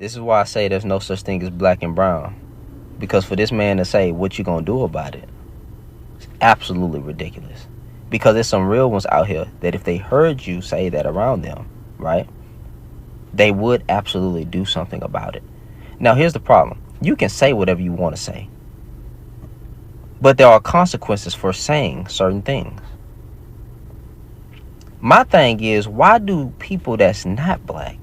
This is why I say there's no such thing as black and brown. Because for this man to say what you gonna do about it, it's absolutely ridiculous. Because there's some real ones out here that if they heard you say that around them, right, they would absolutely do something about it. Now here's the problem. You can say whatever you want to say, but there are consequences for saying certain things. My thing is, why do people that's not black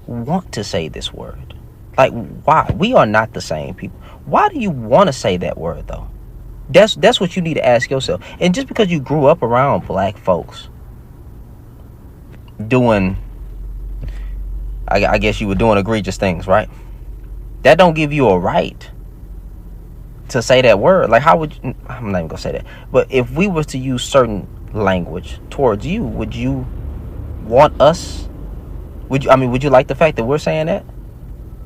want to say this word? Like, why? We are not the same people. Why do you want to say that word though? That's what you need to ask yourself. And just because you grew up around black folks doing, I guess you were doing egregious things, right? That don't give you a right to say that word. Like, how would you, I'm not even gonna say that, but if we was to use certain language towards you, would you want us, would you like the fact that we're saying that?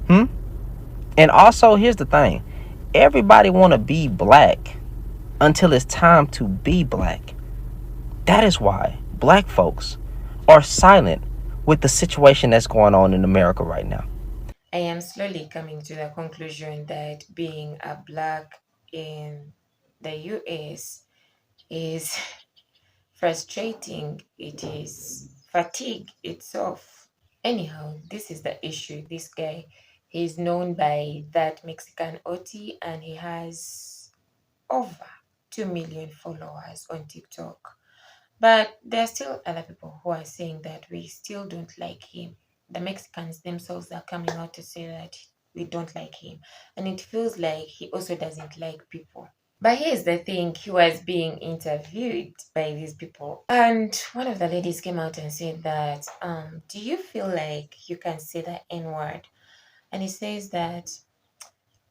And also, here's the thing, everybody want to be black until it's time to be black. That is why black folks are silent with the situation that's going on in America right now. I am slowly coming to the conclusion that being a black in the US is frustrating. It is fatigue itself. Anyhow, this is the issue. This guy, he's known by that Mexican OT and he has over 2 million followers on TikTok. But there are still other people who are saying that we still don't like him. The Mexicans themselves are coming out to say that we don't like him. And it feels like he also doesn't like people. But here's the thing, he was being interviewed by these people. And one of the ladies came out and said that, do you feel like you can say the N word? And he says that,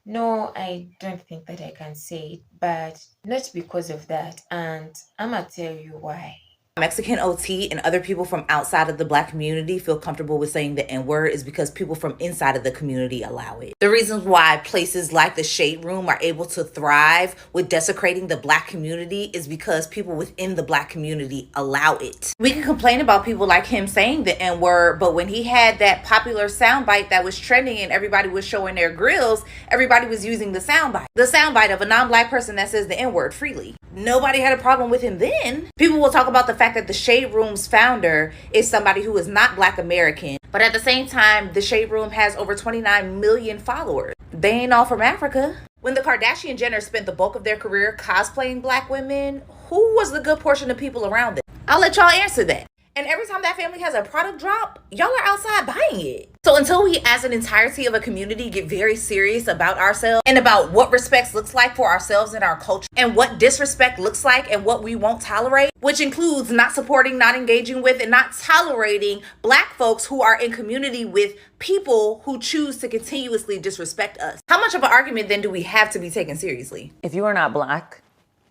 no, I don't think that I can say it, but not because of that. And I'm going to tell you why. Mexican OT and other people from outside of the black community feel comfortable with saying the N word is because people from inside of the community allow it. The reasons why places like the Shade Room are able to thrive with desecrating the black community is because people within the black community allow it. We can complain about people like him saying the N word, but when he had that popular soundbite that was trending and everybody was showing their grills, everybody was using the soundbite. The soundbite of a non-black person that says the N word freely. Nobody had a problem with him then. People will talk about the fact that the Shade Room's founder is somebody who is not black American, but at the same time, the Shade Room has over 29 million followers. They ain't all from Africa. When the Kardashian Jenners spent the bulk of their career cosplaying black women, who was the good portion of people around them? I'll let y'all answer that. And every time that family has a product drop, y'all are outside buying it. So until we as an entirety of a community get very serious about ourselves and about what respect looks like for ourselves and our culture and what disrespect looks like and what we won't tolerate, which includes not supporting, not engaging with, and not tolerating black folks who are in community with people who choose to continuously disrespect us. How much of an argument then do we have to be taken seriously? If you are not black,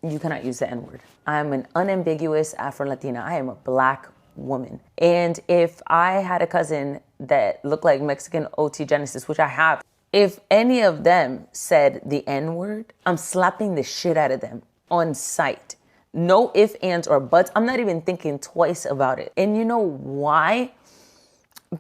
you cannot use the N-word. I'm an unambiguous Afro-Latina. I am a black woman. And if I had a cousin that looked like Mexican OT Genesis, which I have, if any of them said the N-word, I'm slapping the shit out of them on sight. No ifs, ands, or buts. I'm not even thinking twice about it. And you know why?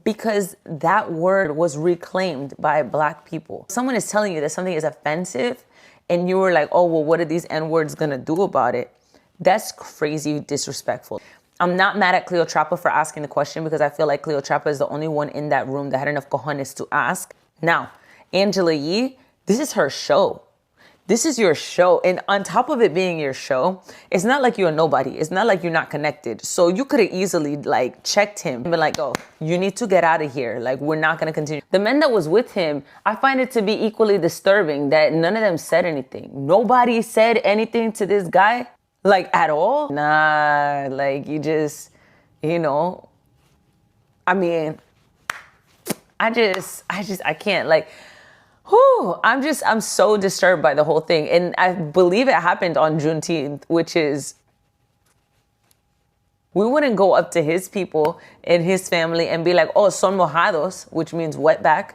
Because that word was reclaimed by black people. Someone is telling you that something is offensive and you were like, oh, well, what are these N-words gonna do about it? That's crazy disrespectful. I'm not mad at Cleotrapa for asking the question because I feel like Cleotrapa is the only one in that room that had enough cojones to ask. Now, Angela Yee, this is her show. This is your show. And on top of it being your show, it's not like you're a nobody. It's not like you're not connected. So you could have easily like checked him and been like, oh, you need to get out of here. Like, we're not going to continue. The men that was with him, I find it to be equally disturbing that none of them said anything. Nobody said anything to this guy. Like, at all? Nah, like, you just, you know, I mean, I can't, like, I'm so disturbed by the whole thing. And I believe it happened on Juneteenth, which is, we wouldn't go up to his people and his family and be like, oh, son mojados, which means wetback.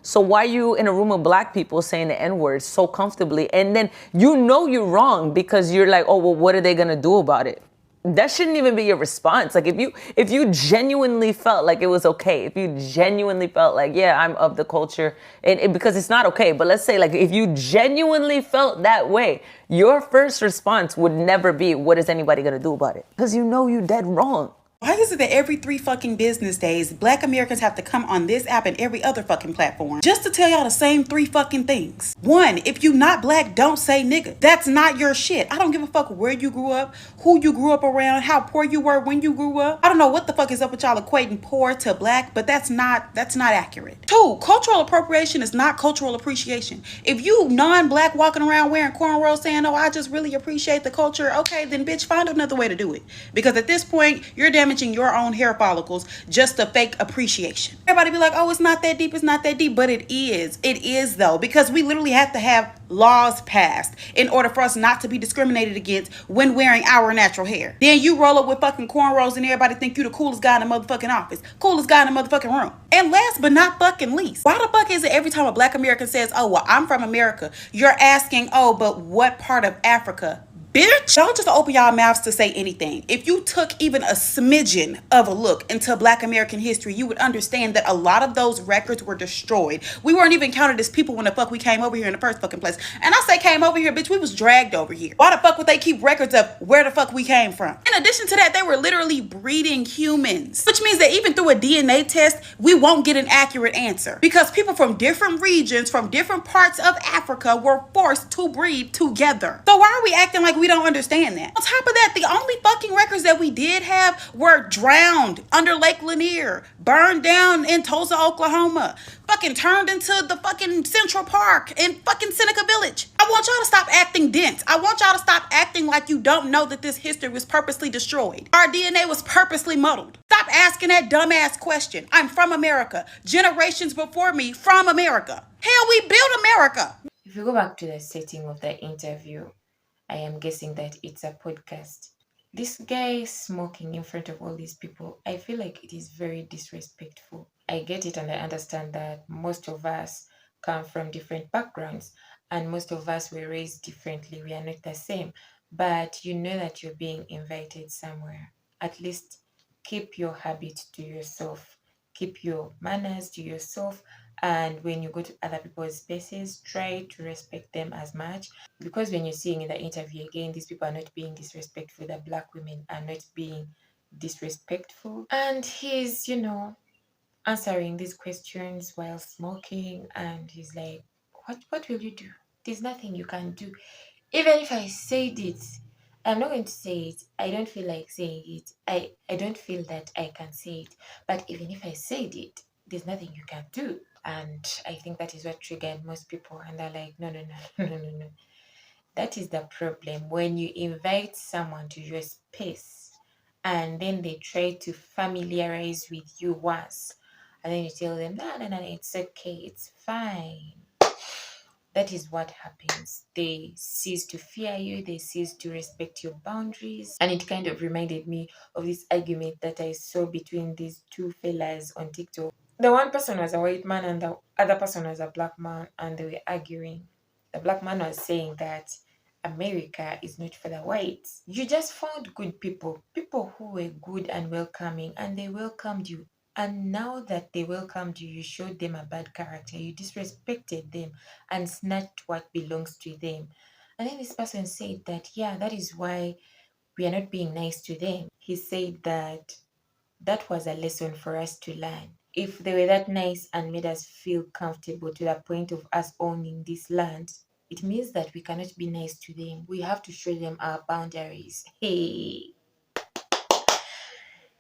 So why are you in a room of black people saying the N-word so comfortably? And then you know you're wrong because you're like, oh, well, what are they going to do about it? that shouldn't even be your response. Like if you genuinely felt like it was okay, if you genuinely felt like, yeah, I'm of the culture, and because it's not okay, but let's say like if you genuinely felt that way, your first response would never be, what is anybody gonna do about it? Because you know you dead wrong. Why is it that every 3 fucking business days, black Americans have to come on this app and every other fucking platform just to tell y'all the same 3 fucking things? One, if you not black, don't say nigga. That's not your shit. I don't give a fuck where you grew up, who you grew up around, how poor you were when you grew up. I don't know what the fuck is up with y'all equating poor to black, but that's not accurate. Two, cultural appropriation is not cultural appreciation. If you non-black walking around wearing cornrows saying, oh, I just really appreciate the culture, okay, then bitch, find another way to do it. Because at this point, you're damaging your own hair follicles just to fake appreciation. Everybody be like, oh, it's not that deep, it's not that deep, but it is. It is though, because we literally have to have laws passed in order for us not to be discriminated against when wearing our natural hair. Then you roll up with fucking cornrows and everybody think you the coolest guy in the motherfucking office, coolest guy in the motherfucking room. And last but not fucking least, why the fuck is it every time a black American says, oh, well, I'm from America, you're asking, oh, but what part of Africa? Bitch, don't just open y'all mouths to say anything. If you took even a smidgen of a look into black American history, you would understand that a lot of those records were destroyed. We weren't even counted as people when the fuck we came over here in the first fucking place. And I say came over here, bitch, we was dragged over here. Why the fuck would they keep records of where the fuck we came from? In addition to that, they were literally breeding humans, which means that even through a DNA test, we won't get an accurate answer because people from different regions, from different parts of Africa were forced to breed together. So why are we acting like we don't understand that? On top of that, the only fucking records that we did have were drowned under Lake Lanier, burned down in Tulsa, Oklahoma, fucking turned into the fucking Central Park in fucking Seneca Village. I want y'all to stop acting dense. I want y'all to stop acting like you don't know that this history was purposely destroyed. Our DNA was purposely muddled. Stop asking that dumbass question. I'm from America. Generations before me from America. Hell, we built America. If you go back to the setting of the interview, I am guessing that it's a podcast. This guy smoking in front of all these people, I feel like it is very disrespectful. I get it and I understand that most of us come from different backgrounds and most of us were raised differently. We are not the same. But you know that you're being invited somewhere. At least keep your habit to yourself, keep your manners to yourself. And when you go to other people's spaces, try to respect them as much. Because when you're seeing in the interview again, these people are not being disrespectful, the black women are not being disrespectful. And he's, answering these questions while smoking, and he's like, what will you do? There's nothing you can do. Even if I said it, I'm not going to say it. I don't feel like saying it. I don't feel that I can say it. But even if I said it, there's nothing you can do. And I think that is what triggered most people. And they're like, no, no, no, no, no, no. That is the problem. When you invite someone to your space and then they try to familiarize with you once, and then you tell them, no, no, no, it's okay, it's fine. That is what happens. They cease to fear you, they cease to respect your boundaries. And it kind of reminded me of this argument that I saw between these two fellas on TikTok. The one person was a white man and the other person was a black man, and they were arguing. The black man was saying that America is not for the whites. You just found good people, people who were good and welcoming, and they welcomed you. And now that they welcomed you, you showed them a bad character. You disrespected them and snatched what belongs to them. And then this person said that, yeah, that is why we are not being nice to them. He said that that was a lesson for us to learn. If they were that nice and made us feel comfortable to the point of us owning this land, it means that we cannot be nice to them. We have to show them our boundaries. Hey,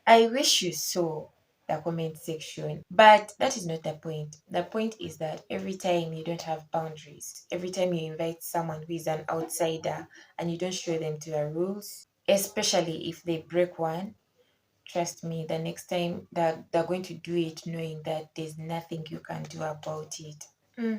I wish you saw the comment section, but that is not the point. The point is that every time you don't have boundaries, every time you invite someone who is an outsider and you don't show them to the rules, especially if they break one, trust me, the next time they're going to do it knowing that there's nothing you can do about it.